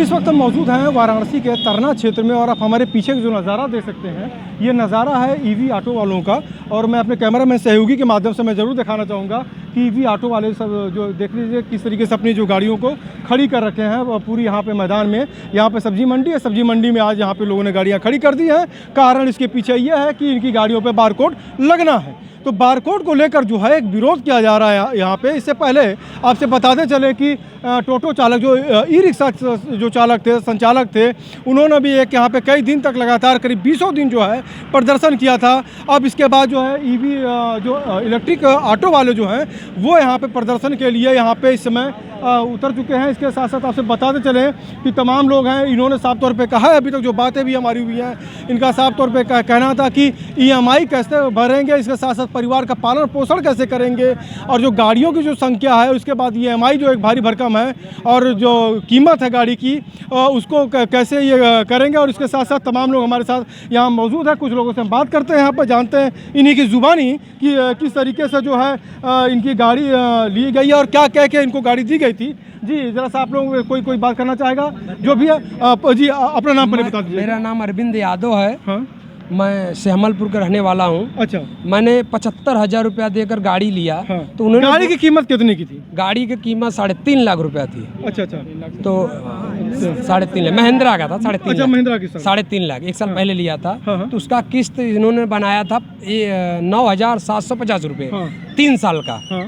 इस वक्त हम मौजूद हैं वाराणसी के तरना क्षेत्र में और आप हमारे पीछे जो नज़ारा देख सकते हैं ये नज़ारा है ईवी ऑटो वालों का। और मैं अपने कैमरामैन सहयोगी के माध्यम से मैं ज़रूर दिखाना चाहूँगा कि ईवी ऑटो वाले सब जो देख लीजिए किस तरीके से अपनी जो गाड़ियों को खड़ी कर रखे हैं पूरी यहाँ पे मैदान में। यहाँ पे सब्जी मंडी है, सब्जी मंडी में आज यहाँ पे लोगों ने गाड़ियाँ खड़ी कर दी हैं। कारण इसके पीछे ये है कि इनकी गाड़ियों पर बारकोड लगना है। तो बारकोड को लेकर जो है एक विरोध किया जा रहा है यहाँ पे। इससे पहले आपसे बताते चले कि टोटो चालक जो ई रिक्शा जो चालक थे, संचालक थे, उन्होंने भी एक यहाँ पे कई दिन तक लगातार करीब 20 दिन जो है प्रदर्शन किया था। अब इसके बाद जो है ईवी जो इलेक्ट्रिक ऑटो वाले जो हैं वो यहाँ पे प्रदर्शन के लिए यहाँ पे इस समय उतर चुके हैं। इसके साथ साथ आपसे बताते चले कि तमाम लोग हैं, इन्होंने साफ तौर पे कहा है, अभी तक जो बातें भी हमारी हुई हैं इनका साफ तौर पे कहना था कि EMI कैसे भरेंगे, इसके साथ साथ परिवार का पालन पोषण कैसे करेंगे, और जो गाड़ियों की जो संख्या है उसके बाद EMI जो एक भारी भरकम है और जो कीमत है गाड़ी की उसको कैसे ये करेंगे। और इसके साथ साथ तमाम लोग हमारे साथ यहाँ मौजूद है, कुछ लोगों से हम बात करते हैं, यहाँ पर जानते हैं इन्हीं की ज़ुबानी कि किस तरीके से जो है इनकी गाड़ी ली गई है और क्या कह के इनको गाड़ी दी गई थी। जी जरा सा आप लोग कोई बात करना चाहेगा जो भी है जी अपना नाम पहले बता दीजिए। मेरा नाम अरविंद यादव है। हाँ? मैं सहमलपुर का रहने वाला हूँ। अच्छा। मैंने 75,000 रुपया देकर गाड़ी लिया। हाँ। तो उन्होंने गाड़ी की कीमत कितने की थी? गाड़ी की कीमत 3.5 लाख रुपया थी। अच्छा। तो 3.5 लाख महिंद्रा का था। 3.5 अच्छा, महिंद्रा की 3.5 लाख एक साल पहले लिया था। हाँ। तो उसका किस्त इन्होंने बनाया था 9,750 रुपये 3 साल का। हाँ।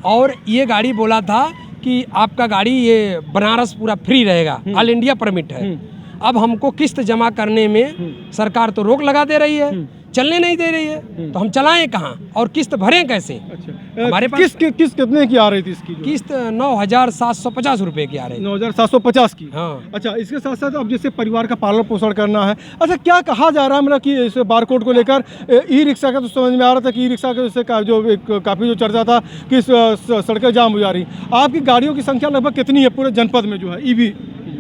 और ये गाड़ी बोला था कि आपका गाड़ी ये बनारस पूरा फ्री रहेगा, ऑल इंडिया परमिट है। अब हमको किस्त जमा करने में सरकार तो रोक लगा दे रही है, चलने नहीं दे रही है, तो हम चलाएं कहाँ और किस्त भरें कैसे? अच्छा। हमारे पास किस्त कितने की आ रही थी इसकी? किस्त 9,750 रुपये की आ रही है। 9,750 की। हाँ। अच्छा, इसके साथ साथ अब जैसे परिवार का पालन पोषण करना है, अच्छा क्या कहा जा रहा है मतलब कि इस बारकोड को लेकर? ई रिक्शा का तो समझ में आ रहा था कि ई रिक्शा के जैसे जो काफ़ी जो चर्चा था कि सड़कें जाम हो जा रही। आपकी गाड़ियों की संख्या लगभग कितनी है पूरे जनपद में जो है ईवी?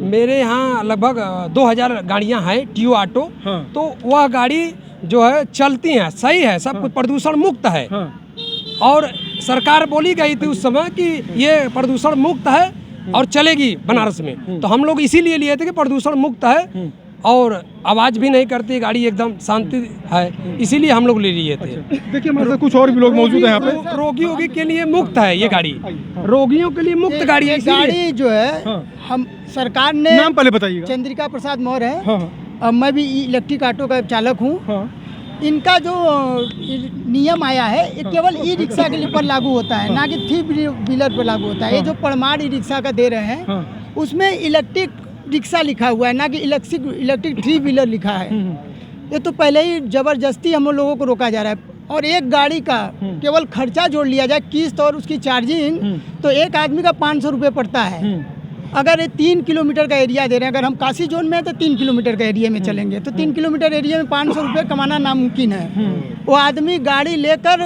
मेरे यहाँ लगभग 2,000 गाड़ियाँ हैं टीओ ऑटो। हाँ। तो वह गाड़ी जो है चलती हैं, सही है, सब कुछ प्रदूषण मुक्त है। हाँ। और सरकार बोली गई थी उस समय कि ये प्रदूषण मुक्त है और चलेगी बनारस में। तो हम लोग इसीलिए लिए थे कि प्रदूषण मुक्त है और आवाज़ भी नहीं करती, गाड़ी एकदम शांति है, इसीलिए हम लोग ले लिए थे। देखिए हमारे साथ कुछ और भी लोग मौजूद हैं यहाँ पे। रोगियों के लिए मुक्त है ये गाड़ी, रोगियों के लिए मुक्त गाड़ी है। गाड़ी जो है हम सरकार ने, नाम पहले बताइएगा। चंद्रिका प्रसाद मौर्य है। हाँ। मैं भी इलेक्ट्रिक ऑटो का चालक हूँ। हाँ। इनका जो नियम आया है ये केवल ई रिक्शा के लिए पर लागू होता है, ना कि 3 व्हीलर पर लागू होता है। ये जो परमार ई रिक्शा का दे रहे हैं उसमें इलेक्ट्रिक रिक्शा लिखा हुआ है, ना कि इलेक्ट्रिक 3 व्हीलर लिखा है। ये तो पहले ही ज़बरदस्ती हम लोगों को रोका जा रहा है। और एक गाड़ी का केवल खर्चा जोड़ लिया जाए, किस्त और उसकी चार्जिंग, तो एक आदमी का 500 रुपये पड़ता है। अगर ये 3 किलोमीटर का एरिया दे रहे हैं, अगर हम काशी जोन में है तो 3 किलोमीटर का एरिया में चलेंगे, तो 3 किलोमीटर एरिया में 500 रुपये कमाना नामुमकिन है। वो आदमी गाड़ी लेकर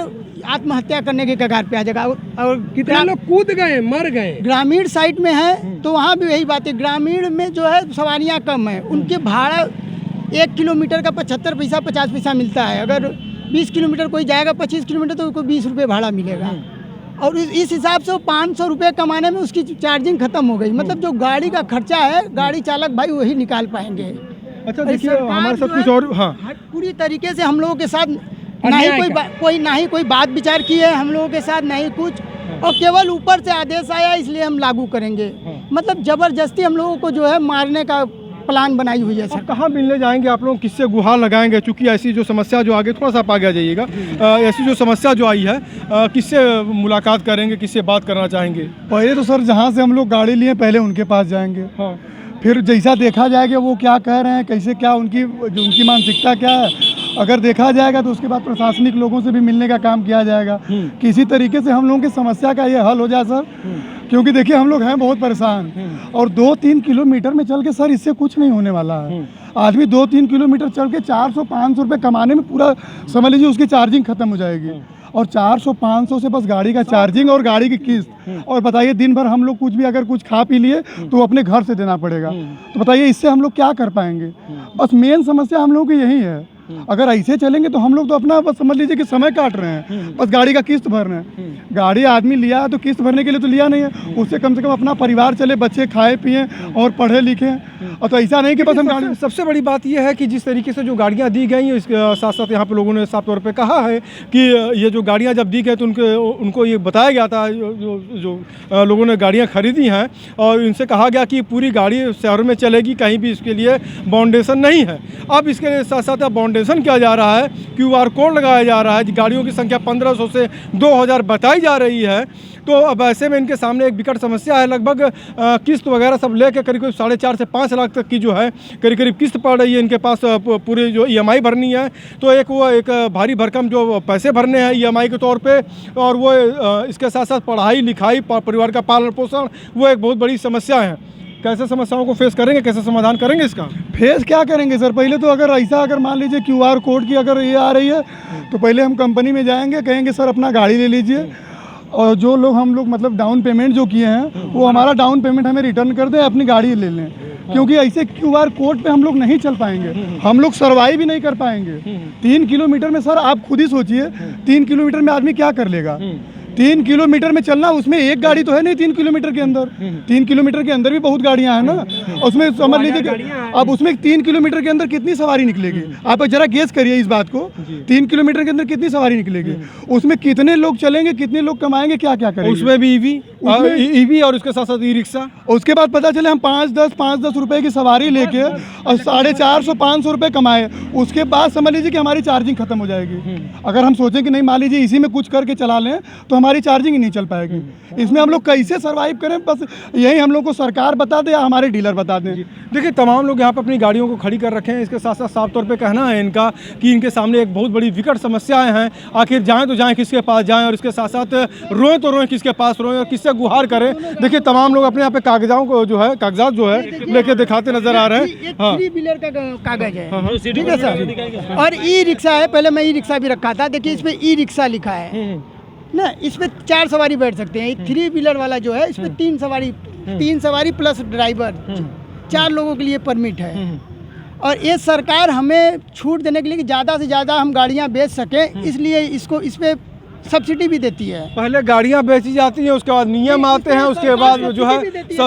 आत्महत्या करने के कगार पे आ जाएगा। और कितने लोग कूद गए, मर गए। ग्रामीण साइड में है तो वहाँ भी यही बात है, ग्रामीण में जो है सवारियाँ कम है, उनके भाड़ा 1 किलोमीटर का 75 पैसा 50 पैसा मिलता है। अगर 20 किलोमीटर कोई जाएगा 25 किलोमीटर तो उसको 20 रुपये भाड़ा मिलेगा। और इस हिसाब से वो 500 रुपये कमाने में उसकी चार्जिंग खत्म हो गई। मतलब जो गाड़ी का खर्चा है गाड़ी चालक भाई वही निकाल पाएंगे। अच्छा देखिए हमारे साथ कुछ और। हाँ। पूरी तरीके से हम लोगों के साथ ना ही कोई बात विचार की है हम लोगों के साथ, नहीं कुछ, और केवल ऊपर से आदेश आया इसलिए हम लागू करेंगे। मतलब जबरदस्ती हम लोगों को जो है मारने का प्लान बनाई हुई है। सर कहाँ मिलने जाएंगे आप लोग, किससे गुहार लगाएंगे? चूंकि ऐसी जो समस्या जो आगे थोड़ा सा आप आगे आ जाइएगा, ऐसी जो समस्या जो आई है किससे मुलाकात करेंगे, किससे बात करना चाहेंगे? पहले तो सर जहाँ से हम लोग गाड़ी लिए पहले उनके पास जाएंगे। हाँ। फिर जैसा देखा जाएगा वो क्या कह रहे हैं, कैसे क्या उनकी मानसिकता क्या है, अगर देखा जाएगा तो उसके बाद प्रशासनिक लोगों से भी मिलने का काम किया जाएगा। किसी तरीके से हम लोगों की समस्या का ये हल हो जाए सर, क्योंकि देखिए हम लोग हैं बहुत परेशान। और 2-3 किलोमीटर में चल के सर इससे कुछ नहीं होने वाला है। आदमी 2-3 किलोमीटर चल के 400-500 रुपये कमाने में पूरा समझ लीजिए उसकी चार्जिंग खत्म हो जाएगी। और 400-500 से बस गाड़ी का चार्जिंग और गाड़ी की किस्त। और बताइए दिन भर हम लोग कुछ भी अगर कुछ खा पी लिए तो अपने घर से देना पड़ेगा। तो बताइए इससे हम लोग क्या कर पाएंगे? बस मेन समस्या हम लोगों की यही है। अगर ऐसे चलेंगे तो हम लोग तो अपना बस समझ लीजिए कि समय काट रहे हैं, बस गाड़ी का किस्त भर रहे हैं। गाड़ी आदमी लिया है तो किस्त भरने के लिए तो लिया नहीं है, उससे कम से कम अपना परिवार चले, बच्चे खाए पिए और पढ़े लिखे। और तो ऐसा नहीं कि बस हम गाड़ी। सबसे बड़ी बात यह है कि जिस तरीके से जो गाड़ियाँ दी गई हैं, इसके साथ साथ यहाँ पे लोगों ने साफ तौर पे कहा है कि ये जो गाड़ियाँ जब दी गई तो उनको ये बताया गया था, जो लोगों ने गाड़ियाँ खरीदी हैं, और इनसे कहा गया कि पूरी गाड़ी शहर में चलेगी, कहीं भी इसके लिए बाउंडेशन नहीं है। अब इसके साथ साथ अब बाउंडेशन किया जा रहा है, QR कोड लगाया जा रहा है, गाड़ियों की संख्या 1500 से 2000 बताई जा रही है। तो अब ऐसे में इनके सामने एक विकट समस्या है। लगभग किस्त वगैरह सब लेके करीब 4.5 से 5 लाख तक की जो है करीब किस्त पड़ रही है इनके पास, पूरी जो EMI भरनी है। तो एक भारी भरकम जो पैसे भरने हैं EMI के तौर पे, और वो इसके साथ साथ पढ़ाई लिखाई, परिवार का पालन पोषण, वो एक बहुत बड़ी समस्या है। कैसे समस्याओं को फेस करेंगे, कैसे समाधान करेंगे इसका? फेस क्या करेंगे सर, पहले तो अगर मान लीजिए QR कोड की अगर ये आ रही है तो पहले हम कंपनी में जाएंगे, कहेंगे सर अपना गाड़ी ले लीजिए, और जो लोग हम लोग मतलब डाउन पेमेंट जो किए हैं वो हमारा डाउन पेमेंट हमें रिटर्न कर दें, अपनी गाड़ी ले लें। क्योंकि ऐसे QR कोड पे हम लोग नहीं चल पाएंगे, हम लोग सर्वाइव भी नहीं कर पाएंगे। 3 किलोमीटर में सर आप खुद ही सोचिए, 3 किलोमीटर में आदमी क्या कर लेगा? 3 किलोमीटर में चलना, उसमें एक गाड़ी तो है नहीं 3 किलोमीटर के अंदर। 3 किलोमीटर के अंदर भी बहुत गाड़ियां हैं ना, उसमें समझ लीजिए कि अब उसमें 3 किलोमीटर के अंदर कितनी सवारी निकलेगी, आप जरा गेस करिए इस बात को। 3 किलोमीटर के अंदर कितनी सवारी निकलेगी, उसमें कितने लोग चलेंगे, कितने लोग कमाएंगे, क्या क्या करेंगे? उसमें भी EV और उसके साथ साथ E-रिक्शा। उसके बाद पता चले हम 5-10 रुपए की सवारी लेके और 450-500 रुपये कमाए, उसके बाद समझ लीजिए कि हमारी चार्जिंग खत्म हो जाएगी। अगर हम सोचें कि नहीं मान लीजिए इसी में कुछ करके चला लें तो हमारी चार्जिंग ही नहीं चल पाएगी। इसमें हम लोग कैसे सर्वाइव करें, बस यही हम लोग को सरकार बता दे या हमारे डीलर बता दें। देखिए, तमाम लोग यहाँ पर अपनी गाड़ियों को खड़ी कर रखे हैं। इसके साथ साथ साफ तौर पे कहना है इनका कि इनके सामने एक बहुत बड़ी विकट समस्याएं हैं। आखिर जाएं तो जाएं किसके पास जाएं, और इसके साथ साथ रोएं तो रोएं किसके पास रोएं, और किससे गुहार करें। देखिए, तमाम लोग अपने यहाँ पे कागजात जो है लेके दिखाते नजर आ रहे हैं। 3 व्हीलर का कागज है, ठीक है सर। और E-रिक्शा है, पहले मैं E-रिक्शा भी रखा था। देखिए, इस पे E-रिक्शा लिखा है ना, इस पे 4 सवारी बैठ सकते हैं। 3 व्हीलर वाला जो है इस पे 3 सवारी प्लस ड्राइवर, 4 लोगों के लिए परमिट है। और ये सरकार हमें छूट देने के लिए कि ज़्यादा से ज़्यादा हम गाड़ियाँ बेच सकें, इसलिए इस पे सब्सिडी भी देती है। पहले गाड़ियां बेची जाती हैं, उसके बाद नियम आते हैं, उसके बाद जो है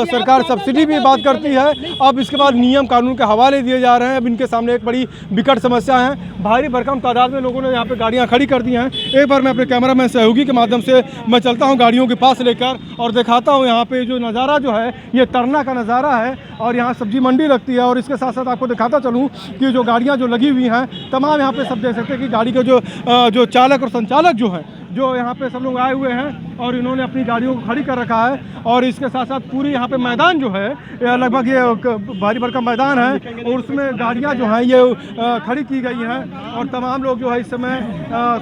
सरकार सब्सिडी भी बात करती है। अब इसके बाद नियम कानून के हवाले दिए जा रहे हैं। अब इनके सामने एक बड़ी विकट समस्या है। भारी भरकम तादाद में लोगों ने यहाँ पे गाड़ियाँ खड़ी कर दी हैं। एक बार मैं अपने कैमरामैन सहयोगी के माध्यम से मैं चलता हूँ गाड़ियों के पास लेकर और दिखाता हूँ यहाँ पे जो नज़ारा जो है ये तरना का नज़ारा है, और यहाँ सब्जी मंडी लगती है। और इसके साथ साथ आपको दिखाता चलूँ कि जो गाड़ियाँ जो लगी हुई हैं तमाम यहाँ पे सब देख सकते हैं कि गाड़ी के जो चालक और संचालक जो है, जो यहाँ पे सब लोग आए हुए हैं और इन्होंने अपनी गाड़ियों को खड़ी कर रखा है। और इसके साथ साथ पूरी यहाँ पे मैदान जो है लगभग ये भारी भरकम मैदान है, और उसमें गाड़ियाँ जो हैं ये खड़ी की गई हैं। और तमाम लोग जो है इस समय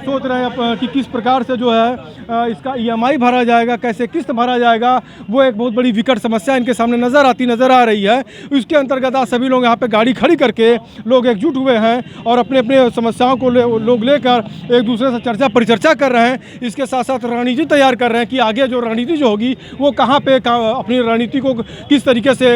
सोच रहे हैं कि किस प्रकार से जो है इसका EMI भरा जाएगा, कैसे किस्त भरा जाएगा। वो एक बहुत बड़ी विकट समस्या इनके सामने नज़र आ रही है। इसके अंतर्गत आज सभी लोग यहाँ पे गाड़ी खड़ी करके लोग एकजुट हुए हैं और अपने अपने समस्याओं को लोग लेकर एक दूसरे से चर्चा परिचर्चा कर रहे हैं। इसके साथ साथ रणनीति तैयार कर रहे हैं कि आगे जो रणनीति जो होगी वो कहाँ पे अपनी रणनीति को किस तरीके से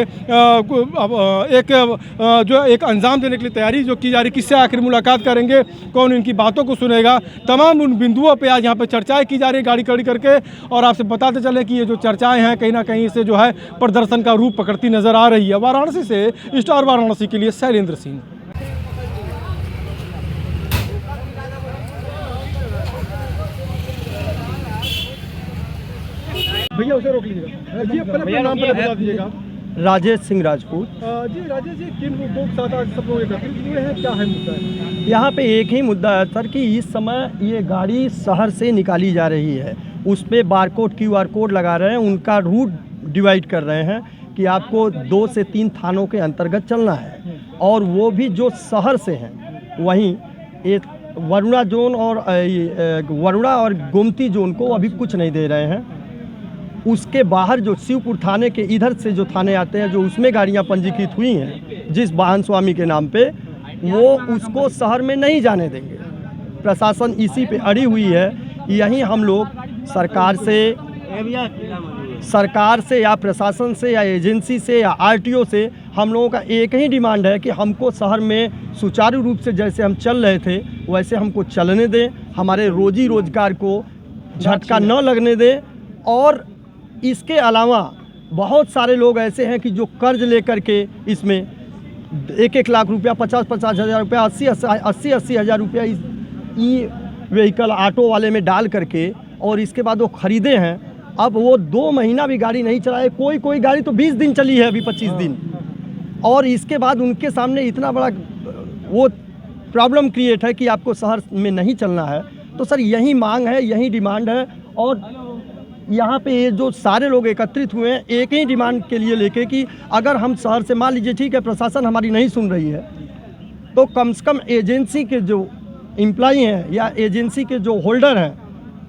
एक अंजाम देने के लिए तैयारी जो की जा रही, किससे आखिर मुलाकात करेंगे, कौन इनकी बातों को सुनेगा। तमाम उन बिंदुओं पे आज यहाँ पे चर्चाएं की जा रही है गाड़ी खड़ी करके। और आपसे बताते चले कि ये जो चर्चाएं हैं कहीं ना कहीं से जो है प्रदर्शन का रूप पकड़ती नजर आ रही है। वाराणसी से स्टार वाराणसी के लिए शैलेंद्र सिंह। भैया उसे रोक लीजिएगा जी, अपना नाम पहले बता दीजिएगा। राजेश सिंह राजपूत। जी राजेश जी, किन मुद्दों के साथ आज सब लोग एकत्रित हुए हैं, क्या है मुद्दा? यहाँ पे एक ही मुद्दा है सर कि इस समय ये गाड़ी शहर से निकाली जा रही है, उस पर बारकोड QR कोड लगा रहे हैं, उनका रूट डिवाइड कर रहे हैं कि आपको 2 से 3 थानों के अंतर्गत चलना है, और वो भी जो शहर से हैं। वहीं एक वरुणा जोन और वरुणा और गोमती जोन को अभी कुछ नहीं दे रहे हैं। उसके बाहर जो शिवपुर थाने के इधर से जो थाने आते हैं, जो उसमें गाड़ियां पंजीकृत हुई हैं जिस वाहन स्वामी के नाम पे, वो उसको शहर में नहीं जाने देंगे। प्रशासन इसी पे अड़ी हुई है। यहीं हम लोग सरकार से या प्रशासन से या एजेंसी से या RTO से हम लोगों का एक ही डिमांड है कि हमको शहर में सुचारू रूप से जैसे हम चल रहे थे वैसे हमको चलने दें, हमारे रोजी रोजगार को झटका न लगने दें। और इसके अलावा बहुत सारे लोग ऐसे हैं कि जो कर्ज लेकर के इसमें 1-1 लाख रुपया, 50-50 हज़ार रुपया, 80-80 हज़ार रुपया इस ई व्हीकल ऑटो वाले में डाल करके और इसके बाद वो ख़रीदे हैं। अब वो 2 महीना भी गाड़ी नहीं चलाए, कोई गाड़ी तो 20 दिन चली है, अभी 25 दिन, और इसके बाद उनके सामने इतना बड़ा वो प्रॉब्लम क्रिएट है कि आपको शहर में नहीं चलना है। तो सर यही मांग है, यही डिमांड है। और यहाँ पे ये जो सारे लोग एकत्रित हुए हैं एक ही डिमांड के लिए लेके कि अगर हम शहर से, मान लीजिए ठीक है प्रशासन हमारी नहीं सुन रही है, तो कम से कम एजेंसी के जो एम्प्लॉई हैं या एजेंसी के जो होल्डर हैं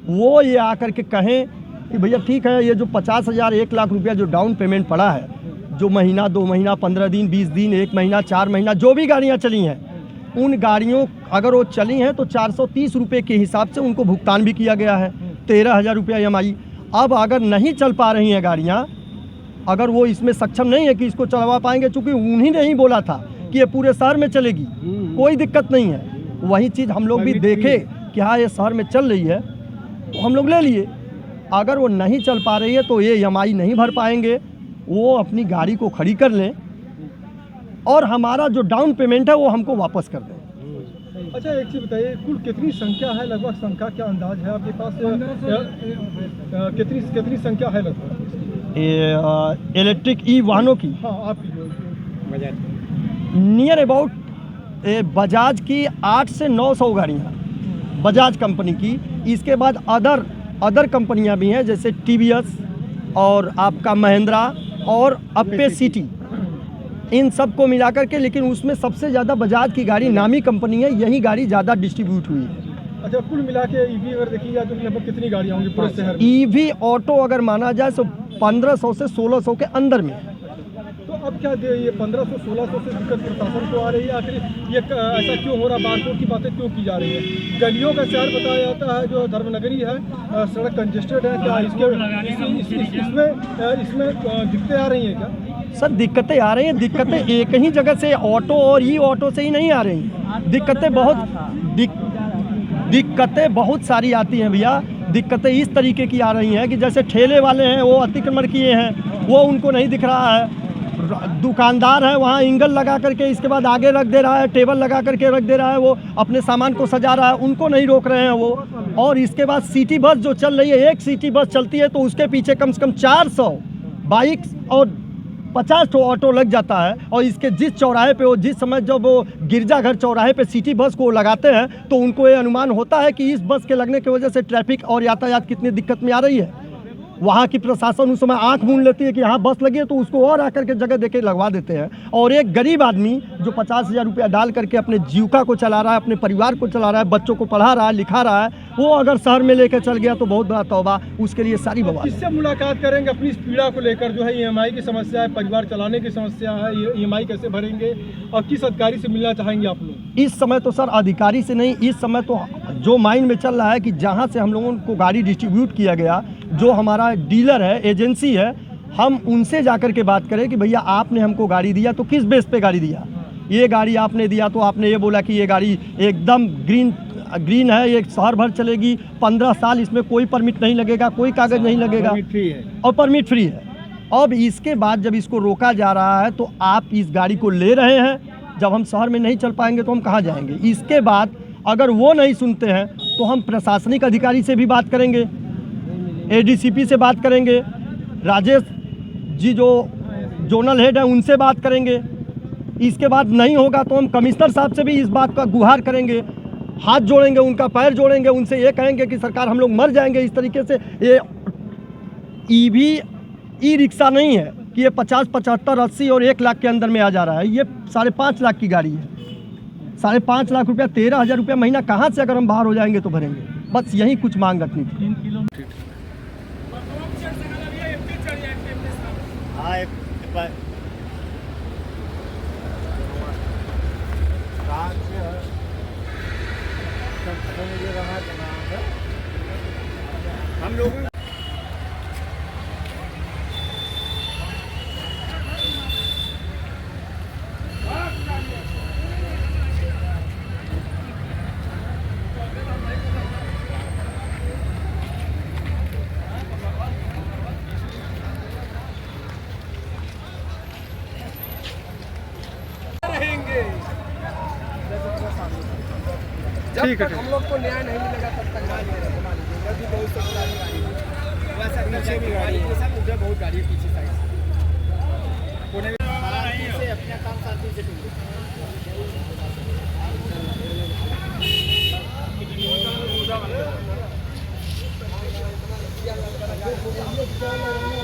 वो ये आकर के कहें कि भैया ठीक है, ये जो 50,000 1 लाख रुपया जो डाउन पेमेंट पड़ा है, जो महीना 2 महीना 15 दिन 20 दिन 1 महीना 4 महीना जो भी गाड़ियाँ चली हैं, उन गाड़ियों अगर वो चली हैं तो 430 रुपये के हिसाब से उनको भुगतान भी किया गया है, 13,000 रुपया EMI। अब अगर नहीं चल पा रही हैं गाड़ियाँ, अगर वो इसमें सक्षम नहीं है कि इसको चलवा पाएंगे, चूँकि उन्हीं ने ही बोला था कि ये पूरे शहर में चलेगी, कोई दिक्कत नहीं है, वही चीज़ हम लोग भी देखे कि हाँ ये शहर में चल रही है तो हम लोग ले लिए। अगर वो नहीं चल पा रही है तो ये EMI नहीं भर पाएंगे, वो अपनी गाड़ी को खड़ी कर लें और हमारा जो डाउन पेमेंट है वो हमको वापस कर दें। अच्छा एक चीज़ बताइए, कुल कितनी संख्या है, लगभग संख्या क्या अंदाज है आपके पास? कितनी संख्या है लगभग ये इलेक्ट्रिक ई वाहनों की? हाँ आपकी नियर अबाउट बजाज की 800 से 900 गाड़ियाँ बजाज कंपनी की। इसके बाद अदर कंपनियाँ भी हैं जैसे TVS और आपका महिंद्रा और अप्पे सिटी, इन सब को मिलाकर के। लेकिन उसमें सबसे ज़्यादा बजाज की गाड़ी नामी कंपनी है, यही गाड़ी ज़्यादा डिस्ट्रीब्यूट हुई है। अच्छा कुल मिला के EV अगर देखी जाए तो लगभग कितनी गाड़ियाँ होंगी पूरे शहर में? EV ऑटो अगर माना जाए तो 1500 से 1600 के अंदर में। तो अब क्या ये 1500-1600 से दिक्कत प्रशासन को आ रही है? आखिर ये ऐसा क्यों हो रहा? बारकोड की बातें क्यों की जा रही है? गलियों का शहर बताया जाता है जो धर्मनगरी है, सड़क कंजेस्टेड है, क्या इसमें दिक्कतें आ रही हैं क्या? सर दिक्कतें आ रही हैं, दिक्कतें एक ही जगह से ऑटो और ई ऑटो से ही नहीं आ रही, दिक्कतें बहुत सारी आती हैं भैया। दिक्कतें इस तरीके की आ रही हैं कि जैसे ठेले वाले हैं वो अतिक्रमण किए हैं, वो उनको नहीं दिख रहा है, दुकानदार है वहाँ एंगल लगा करके इसके बाद आगे रख दे रहा है, टेबल लगा करके रख दे रहा है, वो अपने सामान को सजा रहा है, उनको नहीं रोक रहे हैं वो। और इसके बाद सिटी बस जो चल रही है, एक सिटी बस चलती है तो उसके पीछे कम से कम 400 बाइक्स और 50 तो ऑटो लग जाता है। और इसके जिस चौराहे पे वो जिस समय जब वो गिरजाघर चौराहे पे सिटी बस को लगाते हैं तो उनको ये अनुमान होता है कि इस बस के लगने की वजह से ट्रैफिक और यातायात कितनी दिक्कत में आ रही है। वहाँ की प्रशासन उस समय आंख मूंद लेती है कि यहाँ बस लगी है तो उसको और आकर के जगह देके लगवा देते हैं। और एक गरीब आदमी जो 50,000 रुपया डाल करके अपने जीविका को चला रहा है, अपने परिवार को चला रहा है, बच्चों को पढ़ा रहा है, लिखा रहा है, वो अगर शहर में लेकर चल गया तो बहुत बड़ा तौबा, उसके लिए सारी बवाल। किससे मुलाकात करेंगे अपनी इस पीड़ा को लेकर? जो है EMI की समस्या है, परिवार चलाने की समस्या है, EMI कैसे भरेंगे और किस अधिकारी से मिलना चाहेंगे आप लोग? इस समय तो सर अधिकारी से नहीं, इस समय तो जो माइंड में चल रहा है कि जहाँ से हम लोगों को गाड़ी डिस्ट्रीब्यूट किया गया, जो हमारा डीलर है, एजेंसी है, हम उनसे जाकर के बात करें कि भैया आपने हमको गाड़ी दिया तो किस बेस पे गाड़ी दिया? ये गाड़ी आपने दिया तो आपने ये बोला कि ये गाड़ी एकदम ग्रीन है, ये शहर भर चलेगी, 15 साल इसमें कोई परमिट नहीं लगेगा, कोई कागज़ नहीं लगेगा और परमिट फ्री है। अब इसके बाद जब इसको रोका जा रहा है तो आप इस गाड़ी को ले रहे हैं, जब हम शहर में नहीं चल पाएंगे तो हम कहाँ जाएंगे? इसके बाद अगर वो नहीं सुनते हैं तो हम प्रशासनिक अधिकारी से भी बात करेंगे, ADCP से बात करेंगे, राजेश जी जो जोनल हेड है उनसे बात करेंगे। इसके बाद नहीं होगा तो हम कमिश्नर साहब से भी इस बात का गुहार करेंगे, हाथ जोड़ेंगे, उनका पैर जोड़ेंगे, उनसे ये कहेंगे कि सरकार हम लोग मर जाएंगे इस तरीके से। ये EV ई रिक्शा नहीं है कि ये 50, 75, 80 और 1 लाख के अंदर में आ जा रहा है। ये 5.5 लाख की गाड़ी है, 5.5 लाख रुपया, 13,000 रुपया महीना कहाँ से अगर हम बाहर हो जाएंगे तो भरेंगे? बस यही कुछ मांग रखनी थी। हम लोग जब ठीक है, तक हम लोग को न्याय नहीं मिलेगा तब तक गाड़ी नहीं रहेगा। पीछे भी गाड़ी है, सब उधर बहुत गाड़ी है पीछे साइड से अपना काम साथी से ये